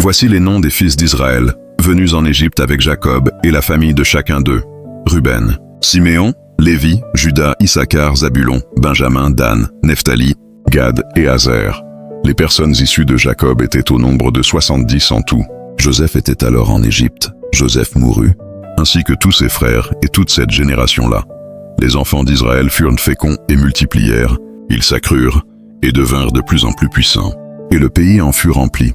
Voici les noms des fils d'Israël, venus en Égypte avec Jacob et la famille de chacun d'eux. Ruben, Siméon, Lévi, Juda, Issachar, Zabulon, Benjamin, Dan, Nephtali, Gad et Aser. Les personnes issues de Jacob étaient au nombre de 70 en tout. Joseph était alors en Égypte. Joseph mourut, ainsi que tous ses frères et toute cette génération-là. Les enfants d'Israël furent féconds et multiplièrent, ils s'accrurent et devinrent de plus en plus puissants. Et le pays en fut rempli.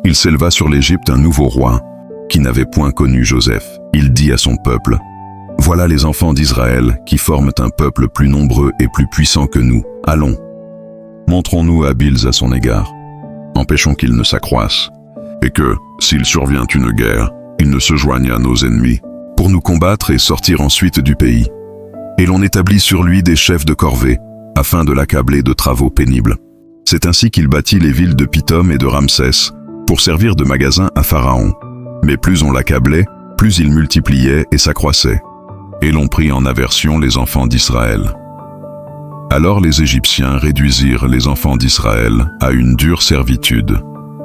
Il s'éleva sur l'Égypte un nouveau roi, qui n'avait point connu Joseph. Il dit à son peuple, « Voilà les enfants d'Israël qui forment un peuple plus nombreux et plus puissant que nous. Allons, montrons-nous habiles à son égard. Empêchons qu'il ne s'accroisse, et que, s'il survient une guerre, il ne se joigne à nos ennemis, pour nous combattre et sortir ensuite du pays. Et l'on établit sur lui des chefs de corvée, afin de l'accabler de travaux pénibles. C'est ainsi qu'il bâtit les villes de Pithom et de Ramsès, pour servir de magasin à Pharaon. Mais plus on l'accablait, plus il multipliait et s'accroissait. Et l'on prit en aversion les enfants d'Israël. Alors les Égyptiens réduisirent les enfants d'Israël à une dure servitude.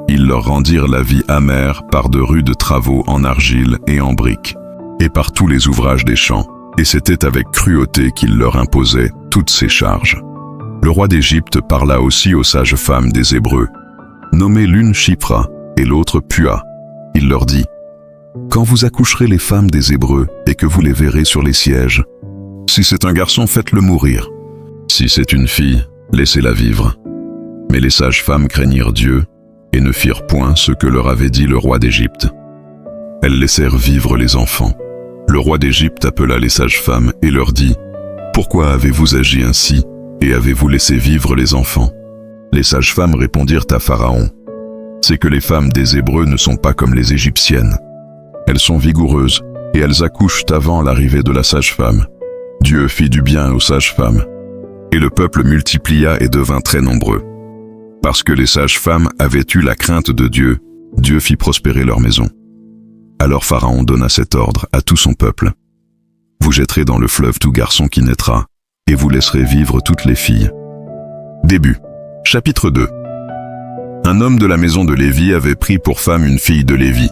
Ils leur rendirent la vie amère par de rudes travaux en argile et en briques, et par tous les ouvrages des champs, et c'était avec cruauté qu'ils leur imposaient toutes ces charges. Le roi d'Égypte parla aussi aux sages femmes des Hébreux, nommées l'une Shipra et l'autre Pua. Il leur dit, « Quand vous accoucherez les femmes des Hébreux et que vous les verrez sur les sièges, si c'est un garçon, faites-le mourir. Si c'est une fille, laissez-la vivre. » Mais les sages femmes craignirent Dieu et ne firent point ce que leur avait dit le roi d'Égypte. Elles laissèrent vivre les enfants. Le roi d'Égypte appela les sages femmes et leur dit, « Pourquoi avez-vous agi ainsi et avez-vous laissé vivre les enfants ?» Les sages femmes répondirent à Pharaon, « C'est que les femmes des Hébreux ne sont pas comme les Égyptiennes. Elles sont vigoureuses et elles accouchent avant l'arrivée de la sage-femme. Dieu fit du bien aux sages-femmes. Et le peuple multiplia et devint très nombreux. Parce que les sages-femmes avaient eu la crainte de Dieu, Dieu fit prospérer leur maison. Alors Pharaon donna cet ordre à tout son peuple. Vous jetterez dans le fleuve tout garçon qui naîtra, et vous laisserez vivre toutes les filles. » Début. Chapitre 2. Un homme de la maison de Lévi avait pris pour femme une fille de Lévi.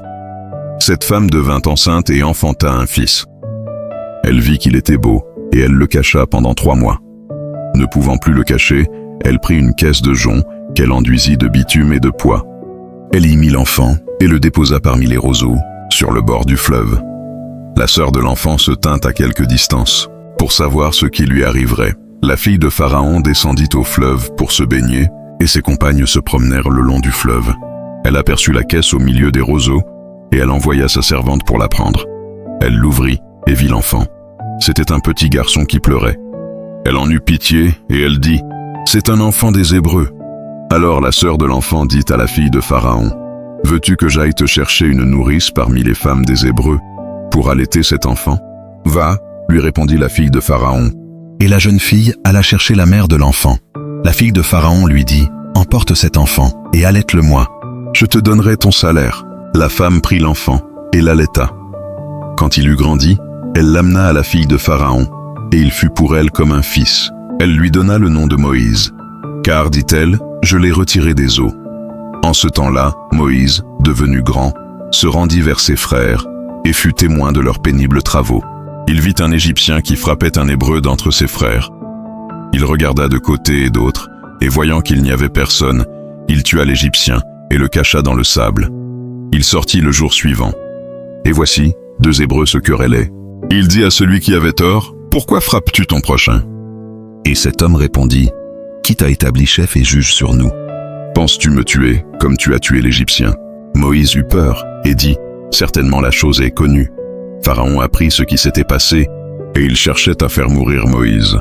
Cette femme devint enceinte et enfanta un fils. Elle vit qu'il était beau, et elle le cacha pendant 3 mois. Ne pouvant plus le cacher, elle prit une caisse de jonc qu'elle enduisit de bitume et de pois. Elle y mit l'enfant et le déposa parmi les roseaux, sur le bord du fleuve. La sœur de l'enfant se tint à quelque distance, pour savoir ce qui lui arriverait. La fille de Pharaon descendit au fleuve pour se baigner, et ses compagnes se promenèrent le long du fleuve. Elle aperçut la caisse au milieu des roseaux, et elle envoya sa servante pour la prendre. Elle l'ouvrit et vit l'enfant. C'était un petit garçon qui pleurait. Elle en eut pitié, et elle dit, « C'est un enfant des Hébreux. » Alors la sœur de l'enfant dit à la fille de Pharaon, « Veux-tu que j'aille te chercher une nourrice parmi les femmes des Hébreux pour allaiter cet enfant ?»« Va, » lui répondit la fille de Pharaon. Et la jeune fille alla chercher la mère de l'enfant. La fille de Pharaon lui dit, « Emporte cet enfant et allaite-le-moi. Je te donnerai ton salaire. » La femme prit l'enfant et l'allaita. Quand il eut grandi, elle l'amena à la fille de Pharaon, et il fut pour elle comme un fils. Elle lui donna le nom de Moïse, car, dit-elle, je l'ai retiré des eaux. En ce temps-là, Moïse, devenu grand, se rendit vers ses frères et fut témoin de leurs pénibles travaux. Il vit un Égyptien qui frappait un Hébreu d'entre ses frères. Il regarda de côté et d'autre, et voyant qu'il n'y avait personne, il tua l'Égyptien et le cacha dans le sable. Il sortit le jour suivant. Et voici, 2 Hébreux se querellaient. Il dit à celui qui avait tort, « Pourquoi frappes-tu ton prochain ?» Et cet homme répondit, « Qui t'a établi chef et juge sur nous? Penses-tu me tuer, comme tu as tué l'Égyptien ?» Moïse eut peur et dit, « Certainement la chose est connue. » Pharaon apprit ce qui s'était passé, et il cherchait à faire mourir Moïse.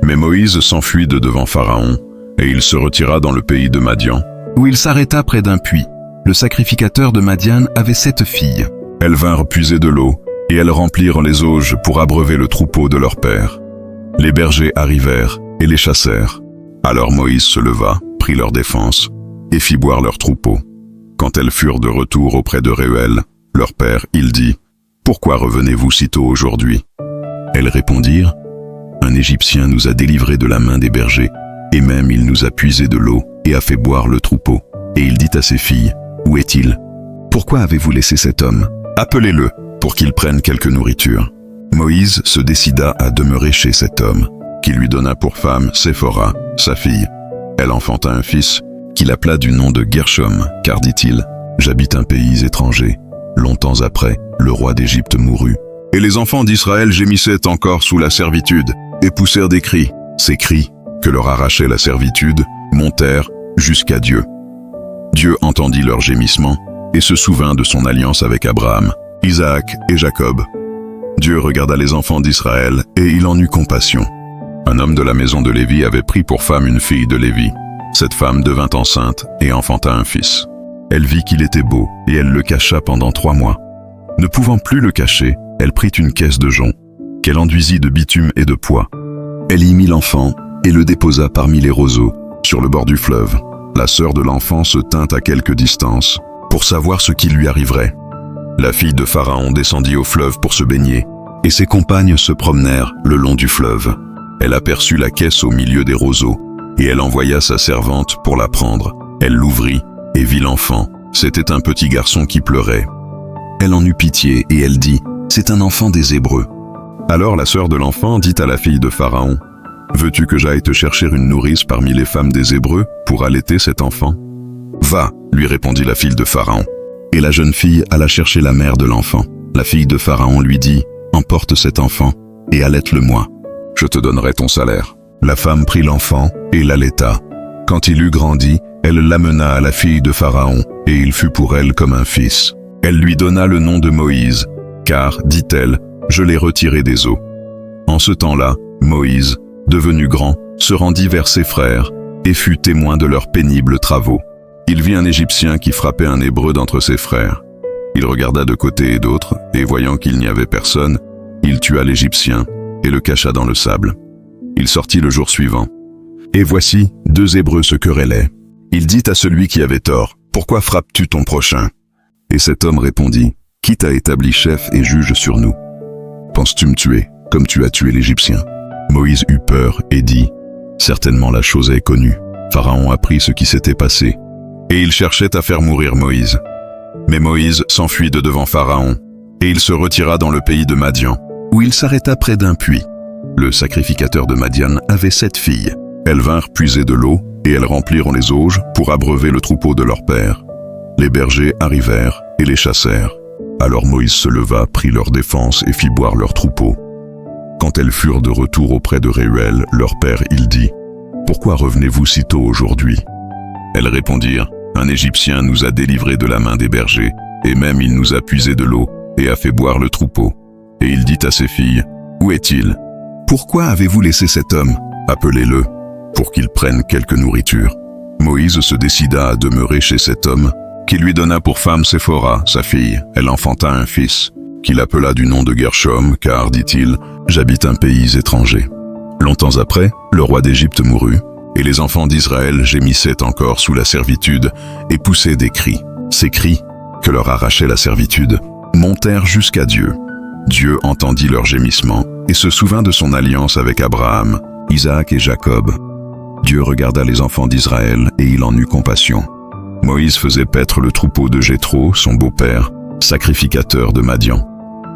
Mais Moïse s'enfuit de devant Pharaon, et il se retira dans le pays de Madian, où il s'arrêta près d'un puits. Le sacrificateur de Madian avait 7 filles. Elles vinrent puiser de l'eau, et elles remplirent les auges pour abreuver le troupeau de leur père. Les bergers arrivèrent et les chassèrent. Alors Moïse se leva, prit leur défense, et fit boire leur troupeau. Quand elles furent de retour auprès de Réuel, leur père, il dit, « Pourquoi revenez-vous si tôt aujourd'hui ?» Elles répondirent, « Un Égyptien nous a délivrés de la main des bergers, et même il nous a puisé de l'eau et a fait boire le troupeau. » Et il dit à ses filles, « Où est-il ? Pourquoi avez-vous laissé cet homme? Appelez-le, pour qu'il prenne quelque nourriture. » Moïse se décida à demeurer chez cet homme, qui lui donna pour femme Séphora, sa fille. Elle enfanta un fils, qu'il appela du nom de Gershom, car dit-il, « J'habite un pays étranger. » Longtemps après, le roi d'Égypte mourut. Et les enfants d'Israël gémissaient encore sous la servitude, et poussèrent des cris. Ces cris, que leur arrachait la servitude, montèrent jusqu'à Dieu. Dieu entendit leurs gémissements, et se souvint de son alliance avec Abraham, Isaac et Jacob. Dieu regarda les enfants d'Israël, et il en eut compassion. Un homme de la maison de Lévi avait pris pour femme une fille de Lévi. Cette femme devint enceinte et enfanta un fils. Elle vit qu'il était beau, et elle le cacha pendant 3 mois. Ne pouvant plus le cacher, elle prit une caisse de jonc, qu'elle enduisit de bitume et de poix. Elle y mit l'enfant, et le déposa parmi les roseaux, sur le bord du fleuve. La sœur de l'enfant se tint à quelque distance, pour savoir ce qui lui arriverait. La fille de Pharaon descendit au fleuve pour se baigner, et ses compagnes se promenèrent le long du fleuve. Elle aperçut la caisse au milieu des roseaux, et elle envoya sa servante pour la prendre. Elle l'ouvrit, et vit l'enfant. C'était un petit garçon qui pleurait. Elle en eut pitié, et elle dit, « C'est un enfant des Hébreux. » Alors la sœur de l'enfant dit à la fille de Pharaon, « Veux-tu que j'aille te chercher une nourrice parmi les femmes des Hébreux pour allaiter cet enfant ?»« Va, lui répondit la fille de Pharaon. Et la jeune fille alla chercher la mère de l'enfant. La fille de Pharaon lui dit, « Emporte cet enfant et allaite-le-moi. Je te donnerai ton salaire. » La femme prit l'enfant et l'allaita. Quand il eut grandi, elle l'amena à la fille de Pharaon, et il fut pour elle comme un fils. Elle lui donna le nom de Moïse, car, dit-elle, je l'ai retiré des eaux. En ce temps-là, Moïse, devenu grand, se rendit vers ses frères, et fut témoin de leurs pénibles travaux. Il vit un Égyptien qui frappait un Hébreu d'entre ses frères. Il regarda de côté et d'autre, et voyant qu'il n'y avait personne, il tua l'Égyptien, et le cacha dans le sable. Il sortit le jour suivant. Et voici, 2 Hébreux se querellaient. Il dit à celui qui avait tort, « Pourquoi frappes-tu ton prochain ?» Et cet homme répondit, « Qui t'a établi chef et juge sur nous? Penses-tu me tuer, comme tu as tué l'Égyptien ?» Moïse eut peur et dit, « Certainement la chose est connue. » Pharaon apprit ce qui s'était passé, et il cherchait à faire mourir Moïse. Mais Moïse s'enfuit de devant Pharaon, et il se retira dans le pays de Madian, où il s'arrêta près d'un puits. Le sacrificateur de Madian avait 7 filles. Elles vinrent puiser de l'eau, et elles remplirent les auges pour abreuver le troupeau de leur père. Les bergers arrivèrent et les chassèrent. Alors Moïse se leva, prit leur défense et fit boire leur troupeau. Quand elles furent de retour auprès de Réuel, leur père, il dit, « Pourquoi revenez-vous si tôt aujourd'hui ?» Elles répondirent, « Un Égyptien nous a délivrés de la main des bergers, et même il nous a puisé de l'eau et a fait boire le troupeau. » Et il dit à ses filles, « Où est-il? Pourquoi avez-vous laissé cet homme? Appelez-le, pour qu'il prenne quelque nourriture. » Moïse se décida à demeurer chez cet homme, qui lui donna pour femme Séphora, sa fille. Elle enfanta un fils, qu'il appela du nom de Gershom, car, dit-il, « J'habite un pays étranger. » Longtemps après, le roi d'Égypte mourut, et les enfants d'Israël gémissaient encore sous la servitude et poussaient des cris. Ces cris, que leur arrachait la servitude, montèrent jusqu'à Dieu. Dieu entendit leurs gémissements et se souvint de son alliance avec Abraham, Isaac et Jacob. Dieu regarda les enfants d'Israël et il en eut compassion. Moïse faisait paître le troupeau de Jéthro, son beau-père, sacrificateur de Madian.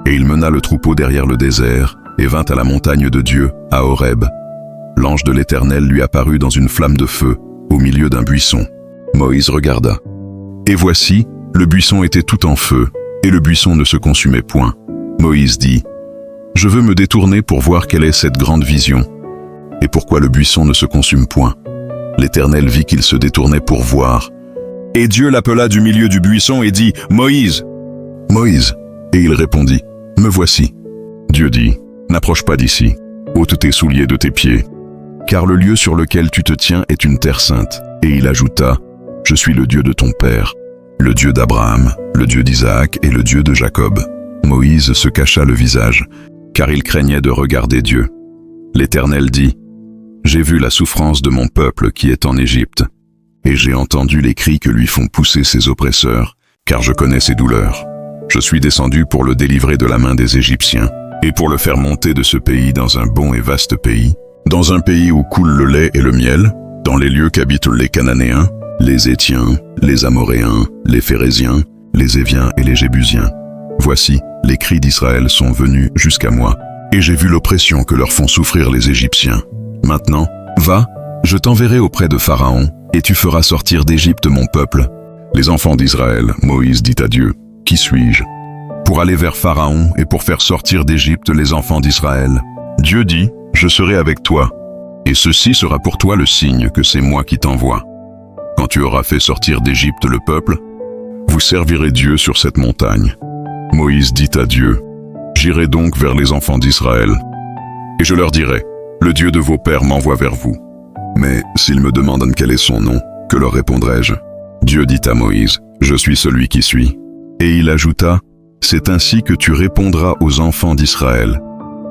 Et il mena le troupeau derrière le désert et vint à la montagne de Dieu, à Horeb. L'ange de l'Éternel lui apparut dans une flamme de feu, au milieu d'un buisson. Moïse regarda. Et voici, le buisson était tout en feu, et le buisson ne se consumait point. Moïse dit, « Je veux me détourner pour voir quelle est cette grande vision, et pourquoi le buisson ne se consume point. » L'Éternel vit qu'il se détournait pour voir. Et Dieu l'appela du milieu du buisson et dit, « Moïse, Moïse !» Et il répondit, « Me voici. » Dieu dit, « N'approche pas d'ici, ôte tes souliers de tes pieds, car le lieu sur lequel tu te tiens est une terre sainte. » Et il ajouta, « Je suis le Dieu de ton père, le Dieu d'Abraham, le Dieu d'Isaac et le Dieu de Jacob. » Moïse se cacha le visage, car il craignait de regarder Dieu. L'Éternel dit, « J'ai vu la souffrance de mon peuple qui est en Égypte, et j'ai entendu les cris que lui font pousser ses oppresseurs, car je connais ses douleurs. Je suis descendu pour le délivrer de la main des Égyptiens, et pour le faire monter de ce pays dans un bon et vaste pays, dans un pays où coule le lait et le miel, dans les lieux qu'habitent les Cananéens, les Hétiens, les Amoréens, les Phéréziens, les Éviens et les Jébusiens. Voici, les cris d'Israël sont venus jusqu'à moi, et j'ai vu l'oppression que leur font souffrir les Égyptiens. Maintenant, va, je t'enverrai auprès de Pharaon, et tu feras sortir d'Égypte mon peuple. » Les enfants d'Israël, Moïse dit à Dieu, « Qui suis-je pour aller vers Pharaon et pour faire sortir d'Égypte les enfants d'Israël ?» Dieu dit, « Je serai avec toi, et ceci sera pour toi le signe que c'est moi qui t'envoie. Quand tu auras fait sortir d'Égypte le peuple, vous servirez Dieu sur cette montagne. » Moïse dit à Dieu, « J'irai donc vers les enfants d'Israël, et je leur dirai, « Le Dieu de vos pères m'envoie vers vous. » Mais s'ils me demandent quel est son nom, que leur répondrai-je? Dieu dit à Moïse, « Je suis celui qui suis. » Et il ajouta, « C'est ainsi que tu répondras aux enfants d'Israël.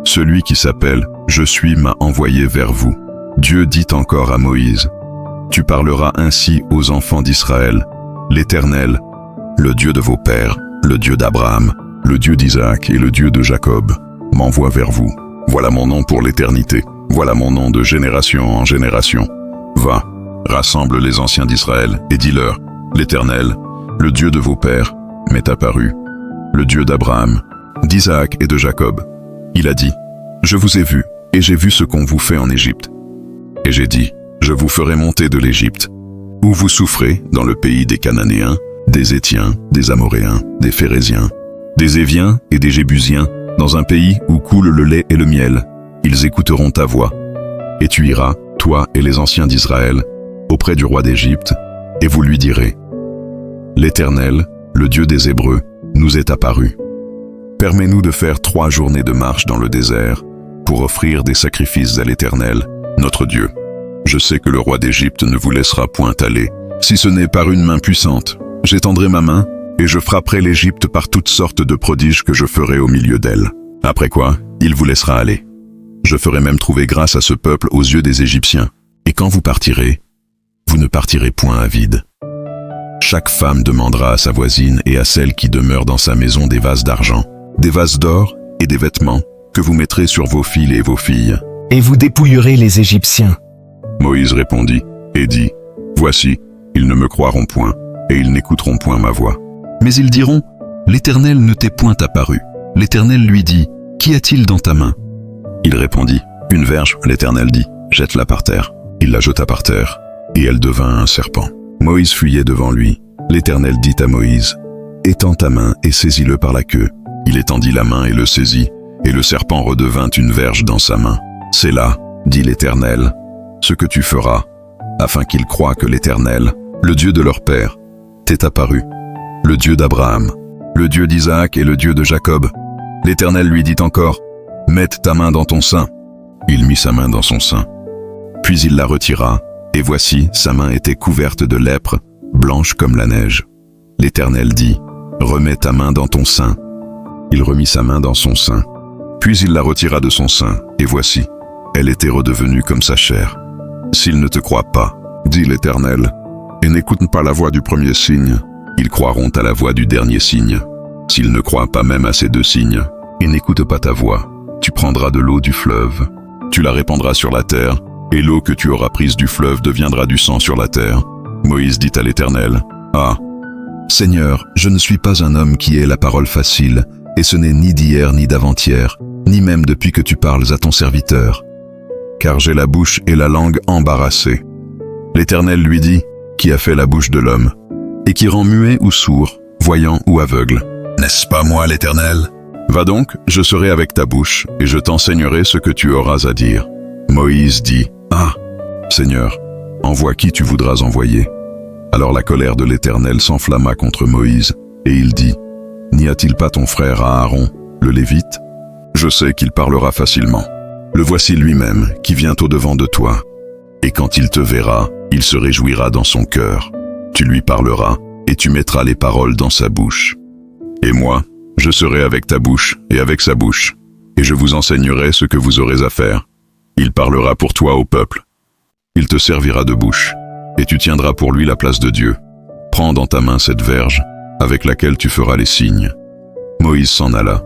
Celui qui s'appelle « Je suis » m'a envoyé vers vous. » Dieu dit encore à Moïse, « Tu parleras ainsi aux enfants d'Israël. L'Éternel, le Dieu de vos pères, le Dieu d'Abraham, le Dieu d'Isaac et le Dieu de Jacob, m'envoie vers vous. Voilà mon nom pour l'éternité. Voilà mon nom de génération en génération. Va, rassemble les anciens d'Israël et dis-leur, l'Éternel, le Dieu de vos pères, m'est apparu. Le Dieu d'Abraham, d'Isaac et de Jacob. Il a dit, je vous ai vu, et j'ai vu ce qu'on vous fait en Égypte. Et j'ai dit, je vous ferai monter de l'Égypte, où vous souffrez dans le pays des Cananéens, des Hétiens, des Amoréens, des Phéréziens, des Éviens et des Jébusiens, dans un pays où coule le lait et le miel. Ils écouteront ta voix. Et tu iras, toi et les anciens d'Israël, auprès du roi d'Égypte, et vous lui direz, l'Éternel, le Dieu des Hébreux, nous est apparu. Permets-nous de faire 3 journées de marche dans le désert, pour offrir des sacrifices à l'Éternel, notre Dieu. Je sais que le roi d'Égypte ne vous laissera point aller, si ce n'est par une main puissante. J'étendrai ma main, et je frapperai l'Égypte par toutes sortes de prodiges que je ferai au milieu d'elle. Après quoi, il vous laissera aller. Je ferai même trouver grâce à ce peuple aux yeux des Égyptiens. Et quand vous partirez, vous ne partirez point à vide. Chaque femme demandera à sa voisine et à celle qui demeure dans sa maison des vases d'argent, des vases d'or et des vêtements que vous mettrez sur vos filles et vos filles. Et vous dépouillerez les Égyptiens. Moïse répondit et dit, voici, ils ne me croiront point, et ils n'écouteront point ma voix. Mais ils diront, l'Éternel ne t'est point apparu. L'Éternel lui dit, qu'y a-t-il dans ta main? Il répondit, une verge. L'Éternel dit, jette-la par terre. Il la jeta par terre, et elle devint un serpent. Moïse fuyait devant lui. L'Éternel dit à Moïse, étends ta main et saisis-le par la queue. Il étendit la main et le saisit, et le serpent redevint une verge dans sa main. C'est là, dit l'Éternel, ce que tu feras, afin qu'ils croient que l'Éternel, le Dieu de leur père, t'est apparu, le Dieu d'Abraham, le Dieu d'Isaac et le Dieu de Jacob. L'Éternel lui dit encore, mette ta main dans ton sein. Il mit sa main dans son sein. Puis il la retira, et voici, sa main était couverte de lèpre, blanche comme la neige. L'Éternel dit, remets ta main dans ton sein. Il remit sa main dans son sein. Puis il la retira de son sein, et voici, elle était redevenue comme sa chair. S'ils ne te croient pas, dit l'Éternel, et n'écoutent pas la voix du premier signe, ils croiront à la voix du dernier signe. S'ils ne croient pas même à ces 2 signes, et n'écoutent pas ta voix, tu prendras de l'eau du fleuve, tu la répandras sur la terre, et l'eau que tu auras prise du fleuve deviendra du sang sur la terre. Moïse dit à l'Éternel, ah, Seigneur, je ne suis pas un homme qui ait la parole facile, et ce n'est ni d'hier ni d'avant-hier, ni même depuis que tu parles à ton serviteur. Car j'ai la bouche et la langue embarrassées. L'Éternel lui dit, qui a fait la bouche de l'homme, et qui rend muet ou sourd, voyant ou aveugle. N'est-ce pas moi l'Éternel? Va donc, je serai avec ta bouche, et je t'enseignerai ce que tu auras à dire. Moïse dit, ah, Seigneur, envoie qui tu voudras envoyer. Alors la colère de l'Éternel s'enflamma contre Moïse, et il dit, n'y a-t-il pas ton frère Aaron, le Lévite? Je sais qu'il parlera facilement. Le voici lui-même, qui vient au-devant de toi. Et quand il te verra, il se réjouira dans son cœur. Tu lui parleras, et tu mettras les paroles dans sa bouche. Et moi, je serai avec ta bouche et avec sa bouche, et je vous enseignerai ce que vous aurez à faire. Il parlera pour toi au peuple. Il te servira de bouche, et tu tiendras pour lui la place de Dieu. Prends dans ta main cette verge, avec laquelle tu feras les signes. Moïse s'en alla.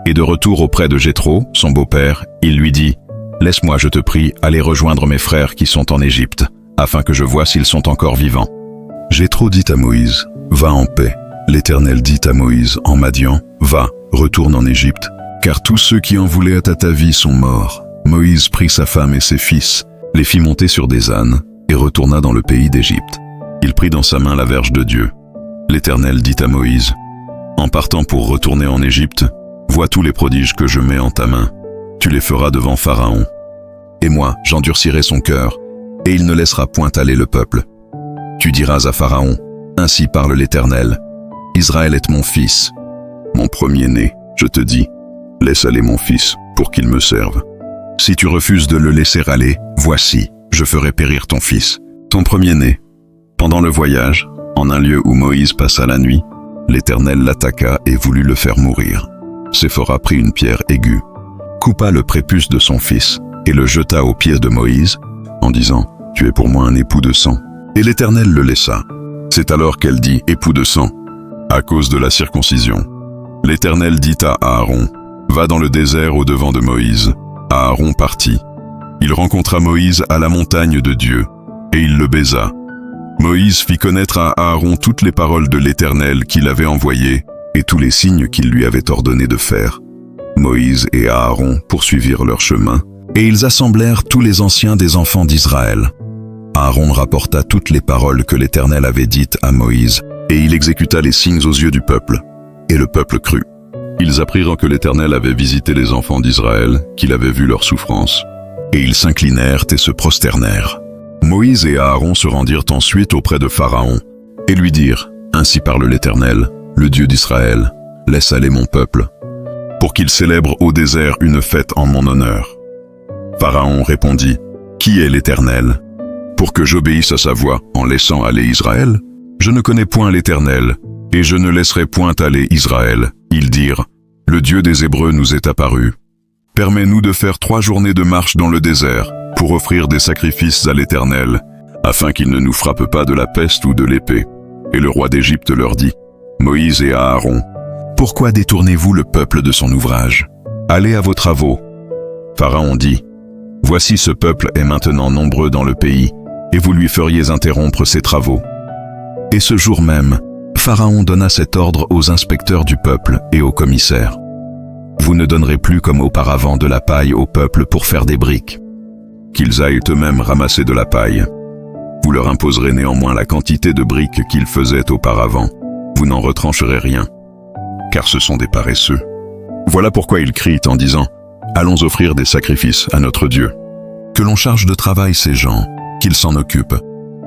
Et de retour auprès de Jéthro, son beau-père, il lui dit, laisse-moi, je te prie, aller rejoindre mes frères qui sont en Égypte, afin que je voie s'ils sont encore vivants. Jéthro dit à Moïse, va en paix, L'Éternel dit à Moïse en Madian, « Va, retourne en Égypte, car tous ceux qui en voulaient à ta vie sont morts. » Moïse prit sa femme et ses fils, les fit monter sur des ânes, et retourna dans le pays d'Égypte. Il prit dans sa main la verge de Dieu. L'Éternel dit à Moïse, « En partant pour retourner en Égypte, vois tous les prodiges que je mets en ta main. Tu les feras devant Pharaon. Et moi, j'endurcirai son cœur, et il ne laissera point aller le peuple. Tu diras à Pharaon, « Ainsi parle l'Éternel, Israël est mon fils, mon premier-né, je te dis, laisse aller mon fils pour qu'il me serve. Si tu refuses de le laisser aller, voici, je ferai périr ton fils, ton premier-né. » Pendant le voyage, en un lieu où Moïse passa la nuit, l'Éternel l'attaqua et voulut le faire mourir. Séphora prit une pierre aiguë, coupa le prépuce de son fils et le jeta aux pieds de Moïse, en disant, « Tu es pour moi un époux de sang. » Et l'Éternel le laissa. C'est alors qu'elle dit, « Époux de sang », à cause de la circoncision. L'Éternel dit à Aaron, « Va dans le désert au-devant de Moïse. » Aaron partit. Il rencontra Moïse à la montagne de Dieu, et il le baisa. Moïse fit connaître à Aaron toutes les paroles de l'Éternel qu'il avait envoyées, et tous les signes qu'il lui avait ordonné de faire. Moïse et Aaron poursuivirent leur chemin, et ils assemblèrent tous les anciens des enfants d'Israël. Aaron rapporta toutes les paroles que l'Éternel avait dites à Moïse, et il exécuta les signes aux yeux du peuple. Et le peuple crut. Ils apprirent que l'Éternel avait visité les enfants d'Israël, qu'il avait vu leurs souffrances, et ils s'inclinèrent et se prosternèrent. Moïse et Aaron se rendirent ensuite auprès de Pharaon, et lui dirent, « Ainsi parle l'Éternel, le Dieu d'Israël, laisse aller mon peuple, pour qu'il célèbre au désert une fête en mon honneur. » Pharaon répondit, « Qui est l'Éternel, pour que j'obéisse à sa voix en laissant aller Israël? Je ne connais point l'Éternel, et je ne laisserai point aller Israël. » Ils dirent, « Le Dieu des Hébreux nous est apparu. Permets-nous de faire 3 journées de marche dans le désert, pour offrir des sacrifices à l'Éternel, afin qu'il ne nous frappe pas de la peste ou de l'épée. » Et le roi d'Égypte leur dit, Moïse et Aaron, « Pourquoi détournez-vous le peuple de son ouvrage? Allez à vos travaux. » Pharaon dit, « Voici ce peuple est maintenant nombreux dans le pays, et vous lui feriez interrompre ses travaux. » Et ce jour même, Pharaon donna cet ordre aux inspecteurs du peuple et aux commissaires. « Vous ne donnerez plus comme auparavant de la paille au peuple pour faire des briques. Qu'ils aillent eux-mêmes ramasser de la paille. Vous leur imposerez néanmoins la quantité de briques qu'ils faisaient auparavant. Vous n'en retrancherez rien, car ce sont des paresseux. » Voilà pourquoi ils crient en disant, « Allons offrir des sacrifices à notre Dieu. Que l'on charge de travail ces gens, qu'ils s'en occupent,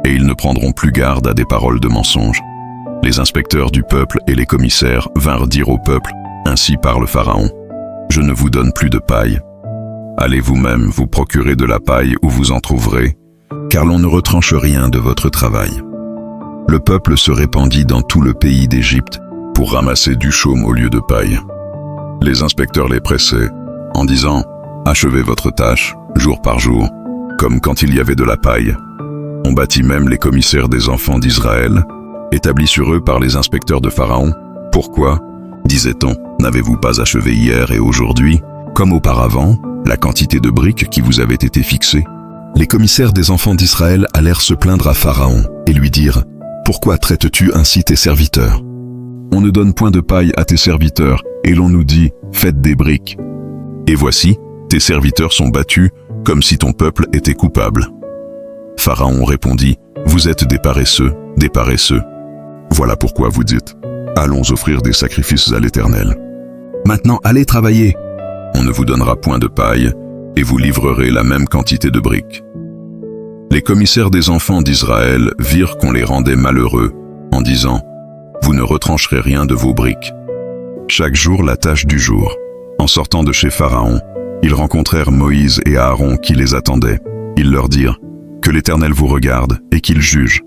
et ils ne prendront plus garde à des paroles de mensonges. » Les inspecteurs du peuple et les commissaires vinrent dire au peuple, « Ainsi parle Pharaon, je ne vous donne plus de paille. Allez vous-même vous procurer de la paille où vous en trouverez, car l'on ne retranche rien de votre travail. » Le peuple se répandit dans tout le pays d'Égypte pour ramasser du chaume au lieu de paille. Les inspecteurs les pressaient en disant, « Achevez votre tâche, jour par jour, comme quand il y avait de la paille. » On battit même les commissaires des enfants d'Israël, établis sur eux par les inspecteurs de Pharaon. « Pourquoi, disait-on, n'avez-vous pas achevé hier et aujourd'hui, comme auparavant, la quantité de briques qui vous avait été fixée? » Les commissaires des enfants d'Israël allèrent se plaindre à Pharaon et lui dirent, « Pourquoi traites-tu ainsi tes serviteurs? On ne donne point de paille à tes serviteurs, et l'on nous dit, faites des briques. Et voici, tes serviteurs sont battus, comme si ton peuple était coupable. » Pharaon répondit, « Vous êtes des paresseux, des paresseux. Voilà pourquoi vous dites, allons offrir des sacrifices à l'Éternel. Maintenant, allez travailler. On ne vous donnera point de paille, et vous livrerez la même quantité de briques. » Les commissaires des enfants d'Israël virent qu'on les rendait malheureux, en disant, « Vous ne retrancherez rien de vos briques. » Chaque jour la tâche du jour. En sortant de chez Pharaon, ils rencontrèrent Moïse et Aaron qui les attendaient. Ils leur dirent, « Que l'Éternel vous regarde et qu'il juge.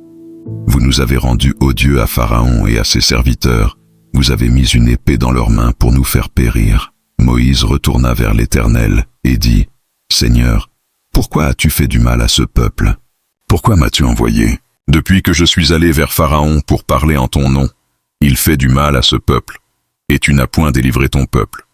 Vous nous avez rendus odieux à Pharaon et à ses serviteurs. Vous avez mis une épée dans leurs mains pour nous faire périr. » Moïse retourna vers l'Éternel et dit, « Seigneur, pourquoi as-tu fait du mal à ce peuple? Pourquoi m'as-tu envoyé? Depuis que je suis allé vers Pharaon pour parler en ton nom, il fait du mal à ce peuple, et tu n'as point délivré ton peuple.